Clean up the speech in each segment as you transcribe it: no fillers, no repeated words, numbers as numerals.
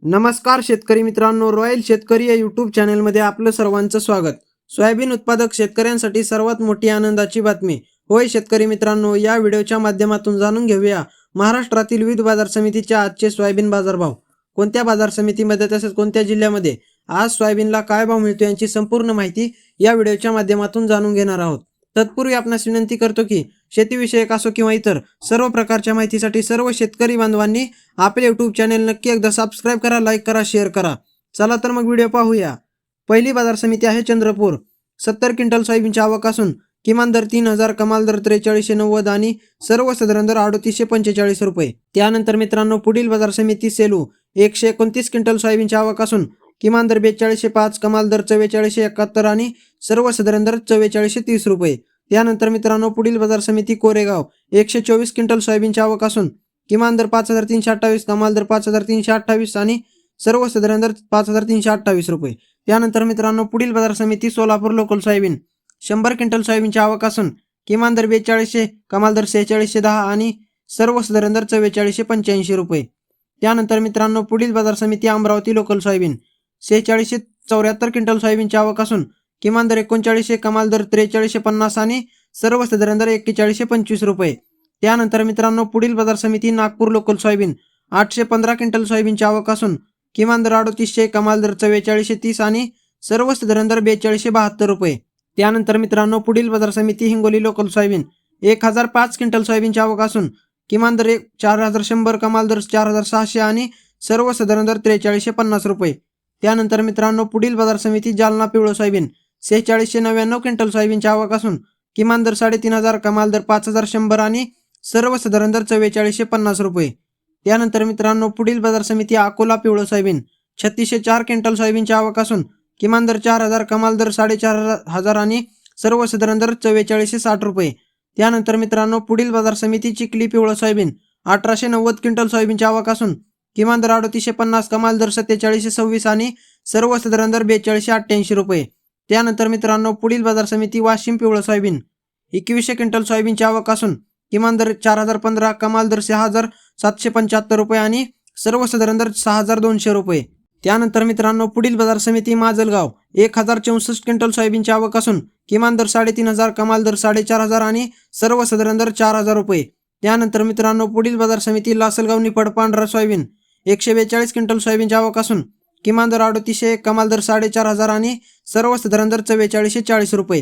नमस्कार शेतकरी मित्रांनो, रॉयल शेतकरी या यूट्यूब चॅनलमध्ये आपलं सर्वांचं स्वागत। सोयाबीन उत्पादक शेतकऱ्यांसाठी सर्वात मोठी आनंदाची बातमी। होय शेतकरी मित्रांनो, या व्हिडिओच्या माध्यमातून जाणून घेऊया महाराष्ट्रातील विविध बाजार समितीच्या आजचे सोयाबीन बाजारभाव। कोणत्या बाजार समितीमध्ये तसेच कोणत्या जिल्ह्यामध्ये आज सोयाबीनला काय भाव मिळतो यांची संपूर्ण माहिती या व्हिडिओच्या माध्यमातून जाणून घेणार आहोत। तत्पूर्वी आपणास विनंती करतो की शेतीविषयक असो किंवा इतर सर्व प्रकारच्या माहितीसाठी सर्व शेतकरी बांधवांनी आपले यूट्यूब चॅनल नक्की एकदा सबस्क्राइब करा, लाईक करा, शेअर करा। चला तर मग व्हिडिओ पाहूया। पहिली बाजार समिती आहे चंद्रपूर। 70 क्विंटल सोयाबीनची आवक असून किमान दर 3000, कमाल दर 4390 आणि सर्वसाधारण दर 3845 रुपये। त्यानंतर मित्रांनो पुढील बाजार समिती सेलू। 129 क्विंटल सोयाबीनची आवक असून किमान दर 4205, कमाल दर 4471 आणि सर्वसाधारण दर 4430 रुपये। त्यानंतर मित्रांनो पुढील बाजार समिती कोरेगाव। 124 क्विंटल सोयाबीनची आवक असून किमान दर 5328, कमाल दर 5328 आणि सर्वसाधारण दर 5328 रुपये। त्यानंतर मित्रांनो पुढील बाजार समिती सोलापूर लोकल सोयाबीन। 100 क्विंटल सोयाबीनची आवक असून किमान दर 4200, कमाल दर 4610 आणि सर्वसाधारण दर 4485 रुपये। त्यानंतर मित्रांनो पुढील बाजार समिती अमरावती लोकल सोयाबीन। 4674 क्विंटल सोयाबीनची आवक असून किमान दर 3900, कमाल दर 4350 आणि सर्वसाधारण दर 4125 रुपये। त्यानंतर मित्रांनो पुढील बाजार समिती नागपूर लोकल सोयाबीन। 815 क्विंटल सोयाबीनची आवक असून किमान दर 3800, कमाल दर 4430 आणि सर्वसाधारण दर 4272 रुपये। त्यानंतर मित्रांनो पुढील बाजार समिती हिंगोली लोकल सोयाबीन। 1005 क्विंटल सोयाबीनची आवक असून किमान दर 4100, कमाल दर 4600 आणि सर्वसाधारण दर 4350 रुपये। त्यानंतर मित्रांनो पुढील बाजार समिती जालना पिवळं सोयाबीन। 4699 क्विंटल सोयाबीनची आवक असून किमान दर 3500, कमाल दर 5100 आणि सर्वसाधारण दर 4450 रुपये। त्यानंतर मित्रांनो पुढील बाजार समिती अकोला पिवळं सोयाबीन। 3604 क्विंटल सोयाबीनची आवक असून किमान दर 4000, कमाल दर 4500 आणि सर्वसाधारण दर 4460 रुपये। त्यानंतर मित्रांनो पुढील बाजार समिती चिखली पिवळं सोयाबीन। 1890 क्विंटल सोयाबीनची आवक असून किमान दर 3850, कमाल दर 4726 आणि सर्वसाधारण दर 4288 रुपये। त्यानंतर मित्रांनो पुढील बाजार समिती वाशिम पिवळं सोयाबीन। 2100 क्विंटल सोयाबीनची आवक असून किमान दर 4015, कमाल दर 6775 रुपये आणि सर्वसाधारण दर 6200 रुपये। त्यानंतर मित्रांनो पुढील बाजार समिती माजलगाव। 1064 क्विंटल सोयाबीनची आवक असून किमान दर 3500, कमाल दर 4500 आणि सर्वसाधारण दर 4000 रुपये। त्यानंतर मित्रांनो पुढील बाजार समिती लासलगाव निफाड पांढरा सोयाबीन। 142 क्विंटल सोयाबीनची आवक असून किमान दर 3800, कमाल दर 4500 आणि सर्वसाधारण दर 4440 रुपये।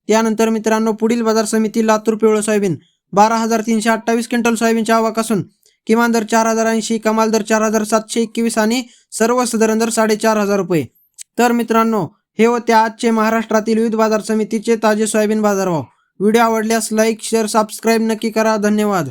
त्यानंतर मित्रांनो पुढील बाजार समिती लातूर पिवळं सोयाबीन। 12328 क्विंटल सोयाबीनची आवक असून किमान दर 4080, कमाल दर 4721 आणि सर्वसाधारण दर 4500 रुपये। तर मित्रांनो हे होते आजचे महाराष्ट्रातील विविध बाजार समितीचे ताजे सोयाबीन बाजारभाव। व्हिडिओ आवडल्यास लाईक, शेअर, सबस्क्राईब नक्की करा। धन्यवाद।